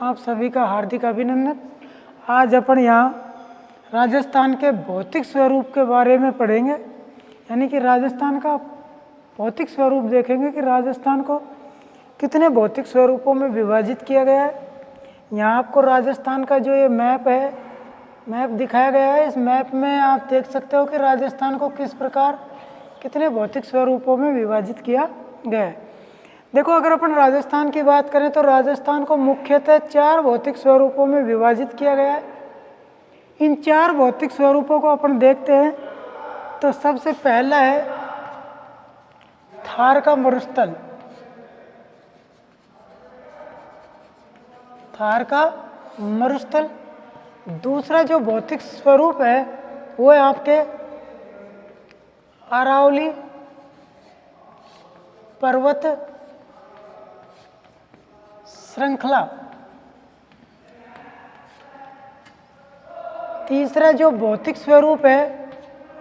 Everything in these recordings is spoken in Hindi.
आप सभी का हार्दिक अभिनंदन। आज अपन यहाँ राजस्थान के भौतिक स्वरूप के बारे में पढ़ेंगे, यानी कि राजस्थान का भौतिक स्वरूप देखेंगे कि राजस्थान को कितने भौतिक स्वरूपों में विभाजित किया गया है। यहाँ आपको राजस्थान का जो ये मैप दिखाया गया है, इस मैप में आप देख सकते हो कि राजस्थान को किस प्रकार कितने भौतिक स्वरूपों में विभाजित किया गया है। देखो, अगर अपन राजस्थान की बात करें तो राजस्थान को मुख्यतः 4 भौतिक स्वरूपों में विभाजित किया गया है। इन 4 भौतिक स्वरूपों को अपन देखते हैं तो सबसे पहला है थार का मरुस्थल। थार का मरुस्थल। दूसरा जो भौतिक स्वरूप है वो है आपके अरावली पर्वत श्रृंखला। तीसरा जो भौतिक स्वरूप है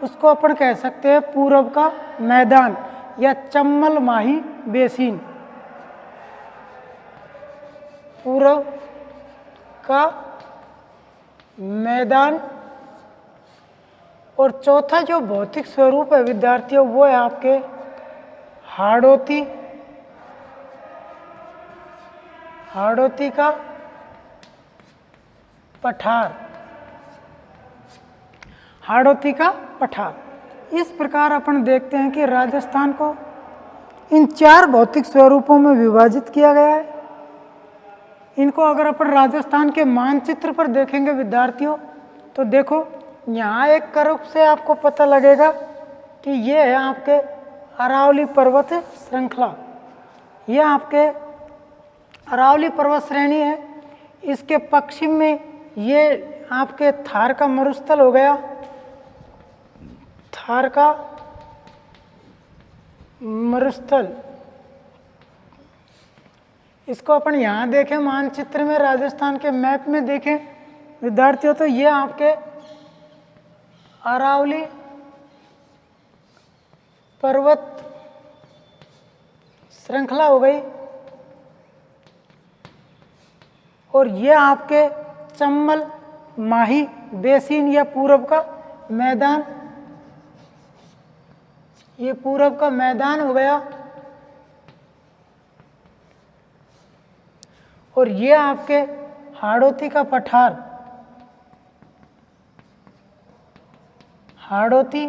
उसको अपन कह सकते हैं पूरब का मैदान या चम्बल माही बेसिन। पूरब का मैदान। और चौथा जो भौतिक स्वरूप है विद्यार्थियों वो है आपके हाड़ौती का पठार। हाड़ौती का पठार। इस प्रकार अपन देखते हैं कि राजस्थान को इन 4 भौतिक स्वरूपों में विभाजित किया गया है। इनको अगर अपन राजस्थान के मानचित्र पर देखेंगे विद्यार्थियों तो देखो, यहाँ एक कर्व से आपको पता लगेगा कि ये है आपके अरावली पर्वत श्रृंखला। ये आपके अरावली पर्वत श्रेणी है। इसके पश्चिम में ये आपके थार का मरुस्थल हो गया। थार का मरुस्थल, इसको अपन यहाँ देखें मानचित्र में, राजस्थान के मैप में देखें विद्यार्थियों तो ये आपके अरावली पर्वत श्रृंखला हो गई। और ये आपके चम्बल माही बेसिन या पूरब का मैदान, ये पूरब का मैदान हो गया। और ये आपके हाड़ौती का पठार, हाड़ौती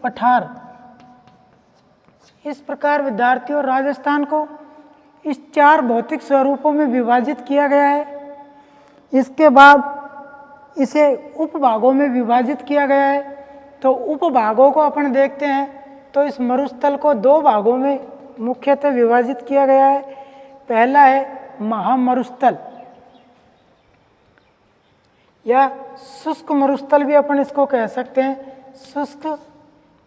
पठार। इस प्रकार विद्यार्थियों राजस्थान को इस 4 भौतिक स्वरूपों में विभाजित किया गया है। इसके बाद इसे उपभागों में विभाजित किया गया है। तो उपभागों को अपन देखते हैं तो इस मरुस्थल को 2 भागों में मुख्यतः विभाजित किया गया है। पहला है महामरुस्थल या शुष्क मरुस्थल भी अपन इसको कह सकते हैं, शुष्क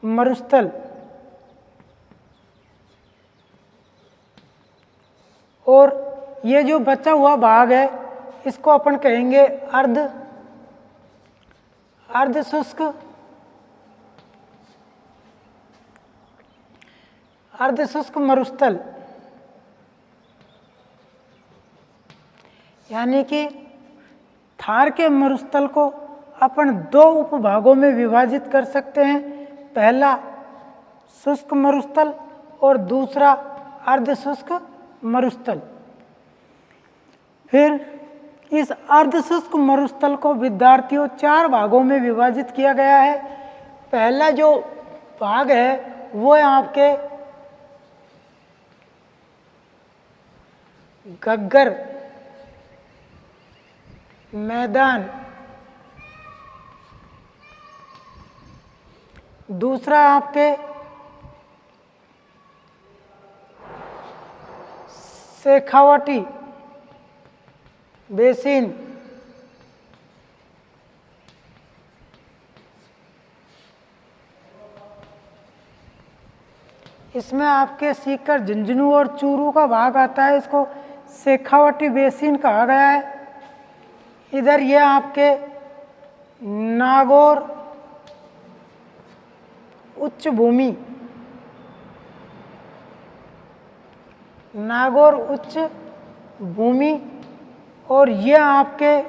मरुस्थल। और ये जो बचा हुआ भाग है इसको अपन कहेंगे अर्ध शुष्क मरुस्थल। यानी कि थार के मरुस्थल को अपन 2 उपभागों में विभाजित कर सकते हैं। पहला शुष्क मरुस्थल और दूसरा अर्ध शुष्क मरुस्थल। फिर इस अर्ध शुष्क मरुस्थल को विद्यार्थियों 4 भागों में विभाजित किया गया है। पहला जो भाग है वो है आपके घग्गर मैदान। दूसरा आपके शेखावटी बेसिन। इसमें आपके सीकर, झुंझुनू और चूरू का भाग आता है। इसको शेखावटी बेसिन कहा गया है। इधर ये आपके नागौर उच्च भूमि नागौर उच्च भूमि, और ये आपके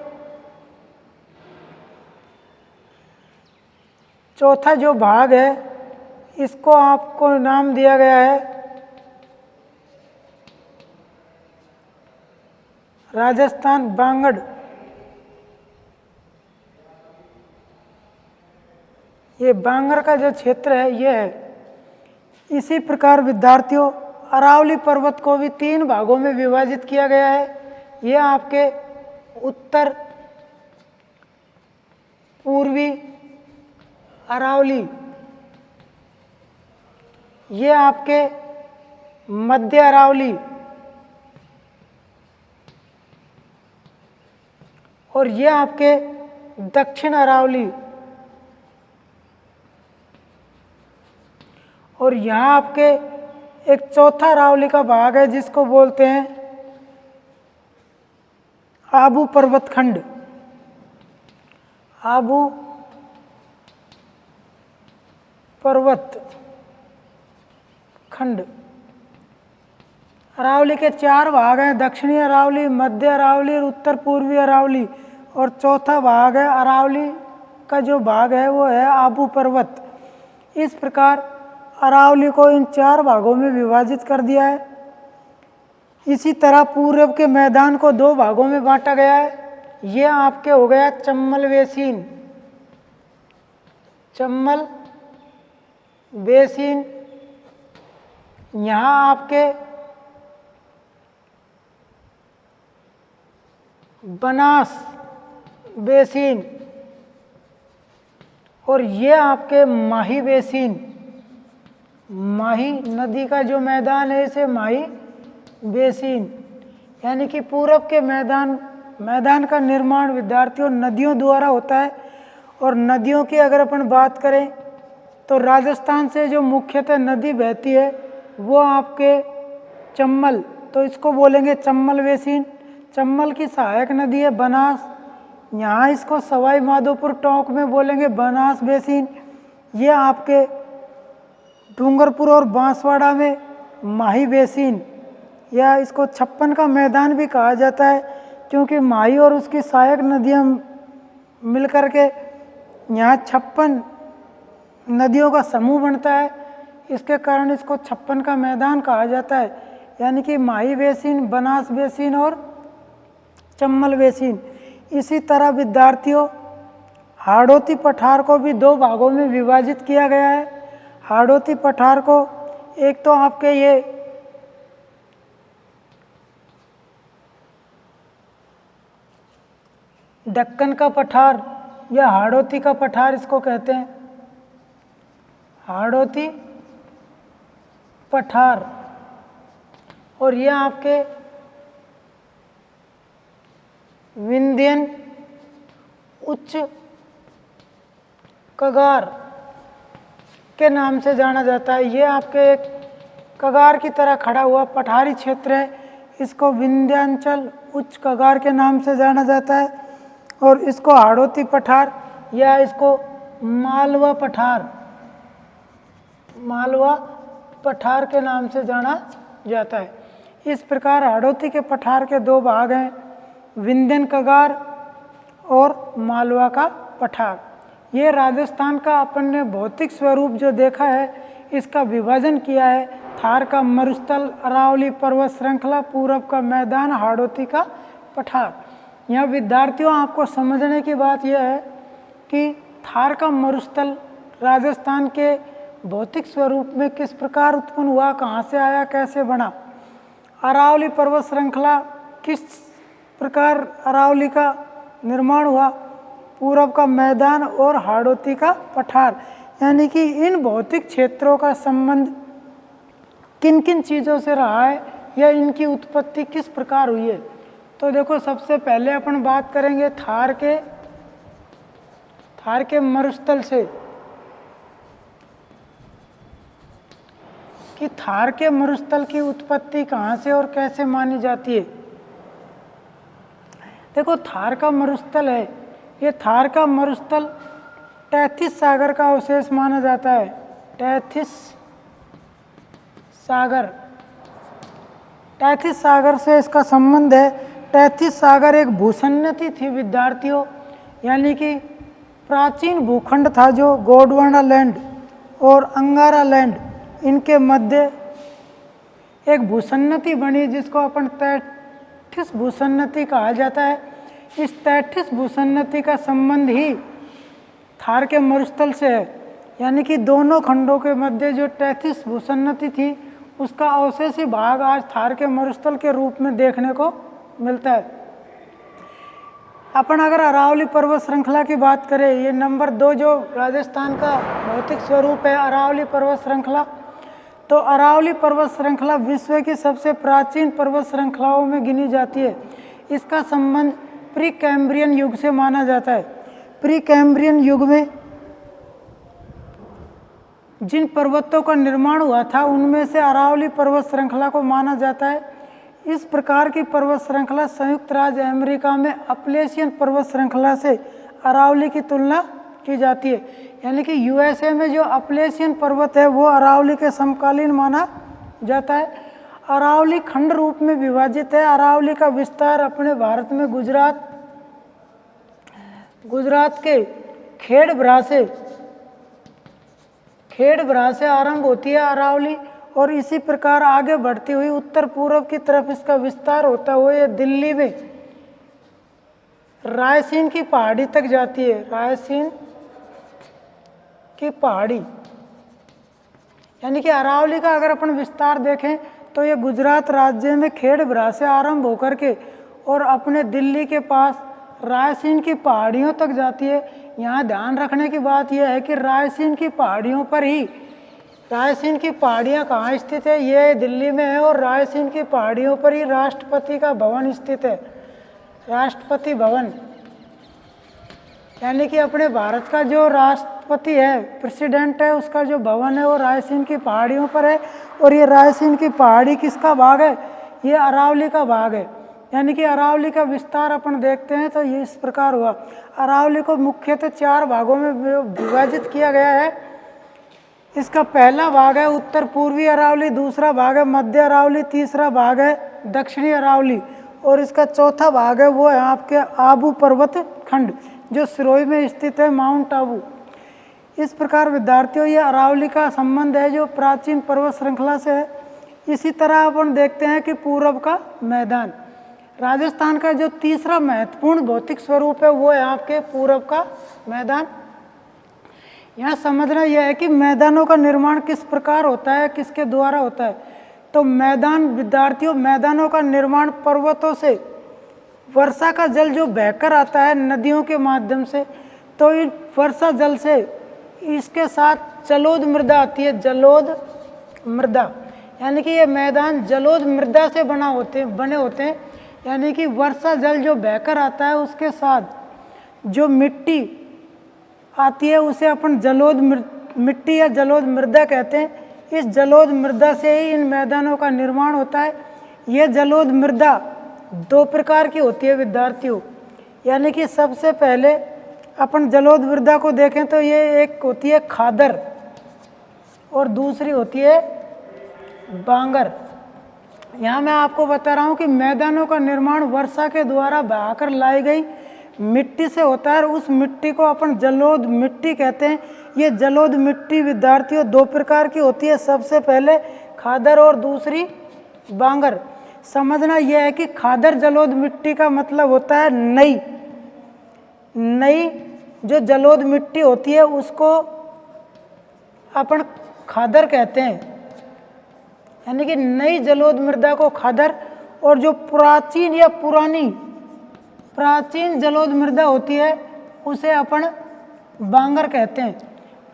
चौथा जो भाग है इसको आपको नाम दिया गया है राजस्थान बांगड़। ये बांगड़ का जो क्षेत्र है ये है। इसी प्रकार विद्यार्थियों अरावली पर्वत को भी 3 भागों में विभाजित किया गया है। ये आपके उत्तर पूर्वी अरावली, ये आपके मध्य अरावली, और ये आपके दक्षिण अरावली, और यहाँ आपके एक चौथा अरावली का भाग है जिसको बोलते हैं आबू पर्वत खंड। आबू पर्वत खंड। अरावली के 4 भाग हैं, दक्षिणी अरावली, मध्य अरावली और उत्तर पूर्वी अरावली, और चौथा भाग है अरावली का जो भाग है वो है आबू पर्वत। इस प्रकार अरावली को इन 4 भागों में विभाजित कर दिया है। इसी तरह पूर्व के मैदान को 2 भागों में बांटा गया है। ये आपके हो गया चम्बल बेसिन, चम्बल बेसिन। यहाँ आपके बनास बेसिन, और ये आपके माही बेसिन। माही नदी का जो मैदान है इसे माही बेसिन, यानी कि पूरब के मैदान का निर्माण विद्यार्थियों नदियों द्वारा होता है। और नदियों की अगर अपन बात करें तो राजस्थान से जो मुख्यतः नदी बहती है वो आपके चम्बल, तो इसको बोलेंगे चम्बल बेसिन। चम्बल की सहायक नदी है बनास, यहाँ इसको सवाई माधोपुर टोंक में बोलेंगे बनास बेसिन। ये आपके डूंगरपुर और बांसवाड़ा में माही बेसिन, या इसको 56 का मैदान भी कहा जाता है, क्योंकि माही और उसकी सहायक नदियाँ मिलकर के यहाँ 56 नदियों का समूह बनता है। इसके कारण इसको 56 का मैदान कहा जाता है, यानी कि माही बेसिन, बनास बेसिन और चम्बल बेसिन। इसी तरह विद्यार्थियों हाड़ौती पठार को भी 2 भागों में विभाजित किया गया है। हाड़ौती पठार को एक तो आपके ये दक्कन का पठार या हाड़ौती का पठार इसको कहते हैं, हाड़ौती पठार, और ये आपके विंध्यन उच्च कगार के नाम से जाना जाता है। ये आपके एक कगार की तरह खड़ा हुआ पठारी क्षेत्र है, इसको विंध्यांचल उच्च कगार के नाम से जाना जाता है। और इसको हाड़ौती पठार या इसको मालवा पठार, मालवा पठार के नाम से जाना जाता है। इस प्रकार हाड़ौती के पठार के 2 भाग हैं, विंध्यन कगार और मालवा का पठार। ये राजस्थान का अपन ने भौतिक स्वरूप जो देखा है इसका विभाजन किया है। थार का मरुस्थल, अरावली पर्वत श्रृंखला, पूरब का मैदान, हाड़ौती का पठार। यहाँ विद्यार्थियों आपको समझने की बात यह है कि थार का मरुस्थल राजस्थान के भौतिक स्वरूप में किस प्रकार उत्पन्न हुआ, कहाँ से आया, कैसे बना। अरावली पर्वत श्रृंखला किस प्रकार अरावली का निर्माण हुआ, पूरब का मैदान और हाड़ौती का पठार, यानी कि इन भौतिक क्षेत्रों का संबंध किन किन चीज़ों से रहा है या इनकी उत्पत्ति किस प्रकार हुई है। तो देखो सबसे पहले अपन बात करेंगे थार के मरुस्थल से, कि थार के मरुस्थल की उत्पत्ति कहाँ से और कैसे मानी जाती है। देखो थार का मरुस्थल है, ये थार का मरुस्थल तैथिस सागर का अवशेष माना जाता है। तैथिस सागर टैथिस सागर से इसका संबंध है। टैथिस सागर एक भूसन्नति थी विद्यार्थियों, यानी कि प्राचीन भूखंड था जो गोंडवाना लैंड और अंगारा लैंड, इनके मध्य एक भूसन्नति बनी जिसको अपन तैथिस भूसन्नति कहा जाता है। इस तैथिस भूसन्नति का संबंध ही थार के मरुस्थल से है, यानी कि दोनों खंडों के मध्य जो तैथिस भूसन्नति थी उसका अवशेषी भाग आज थार के मरुस्थल के रूप में देखने को मिलता है। अपन अगर अरावली पर्वत श्रृंखला की बात करें, ये नंबर 2 जो राजस्थान का भौतिक स्वरूप है अरावली पर्वत श्रृंखला, तो अरावली पर्वत श्रृंखला विश्व की सबसे प्राचीन पर्वत श्रृंखलाओं में गिनी जाती है। इसका संबंध प्री कैम्ब्रियन युग से माना जाता है। प्री कैम्ब्रियन युग में जिन पर्वतों का निर्माण हुआ था उनमें से अरावली पर्वत श्रृंखला को माना जाता है। इस प्रकार की पर्वत श्रृंखला संयुक्त राज्य अमेरिका में अपलेशियन पर्वत श्रृंखला से अरावली की तुलना की जाती है, यानी कि यूएसए में जो अपलेशियन पर्वत है वो अरावली के समकालीन माना जाता है। अरावली खंड रूप में विभाजित है। अरावली का विस्तार अपने भारत में गुजरात के खेड़ब्रा से आरंभ होती है अरावली, और इसी प्रकार आगे बढ़ती हुई उत्तर पूर्व की तरफ इसका विस्तार होता हुआ दिल्ली में रायसीन की पहाड़ी तक जाती है। रायसीन की पहाड़ी, यानी कि अरावली का अगर अपन विस्तार देखें तो ये गुजरात राज्य में खेड़ब्रा से आरंभ होकर के और अपने दिल्ली के पास रायसीन की पहाड़ियों तक जाती है। यहाँ ध्यान रखने की बात यह है कि रायसीन की पहाड़ियों पर ही, रायसीन की पहाड़ियाँ कहाँ स्थित है, ये दिल्ली में है, और रायसीन की पहाड़ियों पर ही राष्ट्रपति का भवन स्थित है। राष्ट्रपति भवन, यानी कि अपने भारत का जो राष्ट्रपति है, प्रेसिडेंट है, उसका जो भवन है वो रायसीन की पहाड़ियों पर है। और ये रायसीन की पहाड़ी किसका भाग है, ये अरावली का भाग है। यानी कि अरावली का विस्तार अपन देखते हैं तो ये इस प्रकार हुआ। अरावली को मुख्यतः 4 भागों में विभाजित किया गया है। इसका पहला भाग है उत्तर पूर्वी अरावली, दूसरा भाग है मध्य अरावली, तीसरा भाग है दक्षिणी अरावली, और इसका चौथा भाग है वो है आपके आबू पर्वत खंड जो सिरोही में स्थित है, माउंट आबू। इस प्रकार विद्यार्थियों ये अरावली का संबंध है जो प्राचीन पर्वत श्रृंखला से है। इसी तरह अपन देखते हैं कि पूरब का मैदान, राजस्थान का जो तीसरा महत्वपूर्ण भौतिक स्वरूप है वो है आपके पूरब का मैदान। यहाँ समझना यह है कि मैदानों का निर्माण किस प्रकार होता है, किसके द्वारा होता है। तो मैदान विद्यार्थियों, मैदानों का निर्माण पर्वतों से वर्षा का जल जो बहकर आता है नदियों के माध्यम से, तो इन वर्षा जल से इसके साथ जलोद मृदा आती है। जलोद मृदा, यानी कि ये मैदान जलोद मृदा से बने होते हैं, यानी कि वर्षा जल जो बहकर आता है उसके साथ जो मिट्टी आती है उसे अपन जलोद मिट्टी या जलोद मृदा कहते हैं। इस जलोद मृदा से ही इन मैदानों का निर्माण होता है। ये जलोद मृदा 2 प्रकार की होती है विद्यार्थियों, यानी कि सबसे पहले अपन जलोद मृदा को देखें तो ये एक होती है खादर और दूसरी होती है बांगर। यहाँ मैं आपको बता रहा हूँ कि मैदानों का निर्माण वर्षा के द्वारा बहाकर लाई गई मिट्टी से होता है और उस मिट्टी को अपन जलोद मिट्टी कहते हैं। ये जलोद मिट्टी विद्यार्थियों 2 प्रकार की होती है, सबसे पहले खादर और दूसरी बांगर। समझना यह है कि खादर जलोद मिट्टी का मतलब होता है नई जो जलोद मिट्टी होती है उसको अपन खादर कहते हैं, यानी कि नई जलोद मृदा को खादर, और जो प्राचीन या प्राचीन जलोद मृदा होती है उसे अपन बांगर कहते हैं।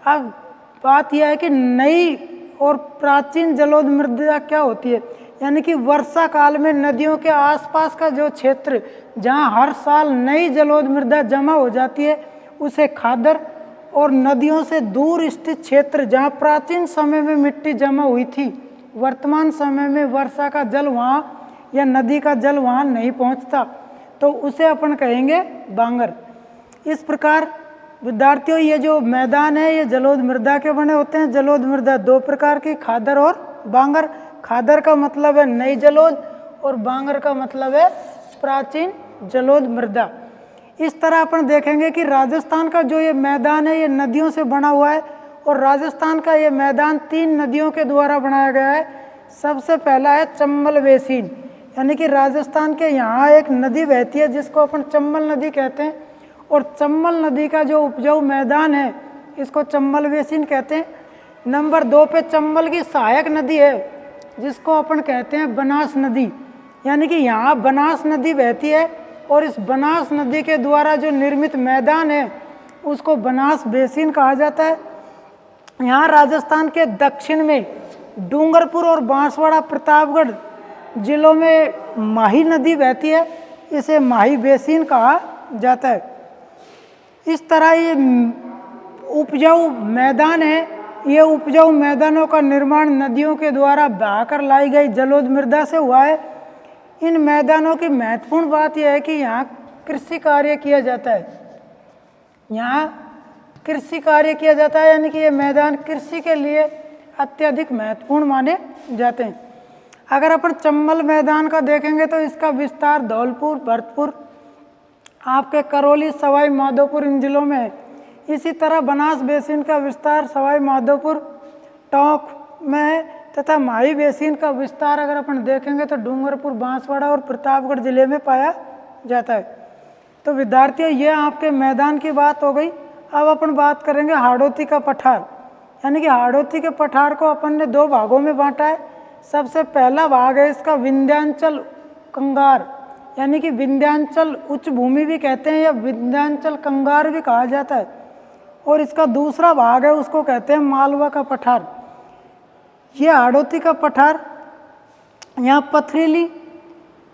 अब बात यह है कि नई और प्राचीन जलोद मृदा क्या होती है, यानी कि वर्षा काल में नदियों के आसपास का जो क्षेत्र जहां हर साल नई जलोद मृदा जमा हो जाती है उसे खादर, और नदियों से दूर स्थित क्षेत्र जहां प्राचीन समय में मिट्टी जमा हुई थी, वर्तमान समय में वर्षा का जल वहां या नदी का जल वहां नहीं पहुंचता, तो उसे अपन कहेंगे बांगर। इस प्रकार विद्यार्थियों ये जो मैदान है ये जलोद मृदा के बने होते हैं। जलोद मृदा 2 प्रकार की, खादर और बांगर। खादर का मतलब है नई जलोद और बांगर का मतलब है प्राचीन जलोढ़ मृदा। इस तरह अपन देखेंगे कि राजस्थान का जो ये मैदान है ये नदियों से बना हुआ है और राजस्थान का ये मैदान 3 नदियों के द्वारा बनाया गया है। सबसे पहला है चंबल बेसिन, यानी कि राजस्थान के यहाँ एक नदी बहती है जिसको अपन चंबल नदी कहते हैं और चंबल नदी का जो उपजाऊ मैदान है इसको चंबल बेसिन कहते हैं। नंबर 2 पे चंबल की सहायक नदी है जिसको अपन कहते हैं बनास नदी, यानी कि यहाँ बनास नदी बहती है और इस बनास नदी के द्वारा जो निर्मित मैदान है उसको बनास बेसिन कहा जाता है। यहाँ राजस्थान के दक्षिण में डूंगरपुर और बांसवाड़ा प्रतापगढ़ जिलों में माही नदी बहती है, इसे माही बेसिन कहा जाता है। इस तरह ये उपजाऊ मैदान है, ये उपजाऊ मैदानों का निर्माण नदियों के द्वारा बहाकर लाई गई जलोढ़ मृदा से हुआ है। इन मैदानों की महत्वपूर्ण बात यह है कि यहाँ कृषि कार्य किया जाता है, यहाँ कृषि कार्य किया जाता है, यानी कि ये मैदान कृषि के लिए अत्यधिक महत्वपूर्ण माने जाते हैं। अगर अपन चंबल मैदान का देखेंगे तो इसका विस्तार धौलपुर, भरतपुर, आपके करौली, सवाई माधोपुर इन जिलों में है। इसी तरह बनास बेसिन का विस्तार सवाई माधोपुर, टोंक में है तथा माही बेसिन का विस्तार अगर अपन देखेंगे तो डूंगरपुर, बांसवाड़ा और प्रतापगढ़ जिले में पाया जाता है। तो विद्यार्थियों ये आपके मैदान की बात हो गई। अब अपन बात करेंगे हाड़ौती का पठार, यानी कि हाड़ौती के पठार को अपन ने 2 भागों में बांटा है। सबसे पहला भाग है इसका विंध्यांचल कंगार, यानी कि विंध्यांचल उच्च भूमि भी कहते हैं या विंध्यांचल कंगार भी कहा जाता है, और इसका दूसरा भाग है उसको कहते हैं मालवा का पठार। ये हाड़ौती का पठार यहाँ पथरीली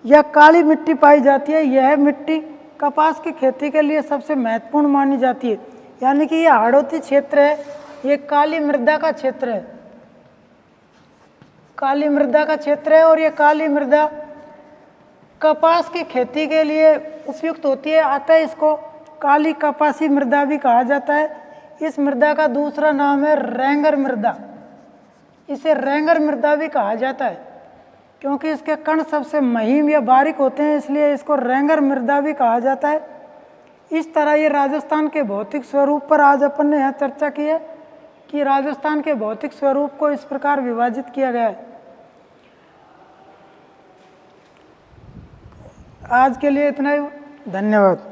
या काली मिट्टी पाई जाती है। यह मिट्टी कपास की खेती के लिए सबसे महत्वपूर्ण मानी जाती है, यानी कि ये हाड़ौती क्षेत्र है, ये काली मृदा का क्षेत्र है, काली मृदा का क्षेत्र है और ये काली मृदा कपास की खेती के लिए उपयुक्त होती है, अतः इसको काली कपासी मृदा भी कहा जाता है। इस मृदा का दूसरा नाम है रेंगर मृदा, इसे रेंगर मृदा भी कहा जाता है क्योंकि इसके कण सबसे महीन या बारीक होते हैं, इसलिए इसको रेंगर मृदा भी कहा जाता है। इस तरह ये राजस्थान के भौतिक स्वरूप पर आज अपन ने यहाँ चर्चा की है कि राजस्थान के भौतिक स्वरूप को इस प्रकार विभाजित किया गया है। आज के लिए इतना ही, धन्यवाद।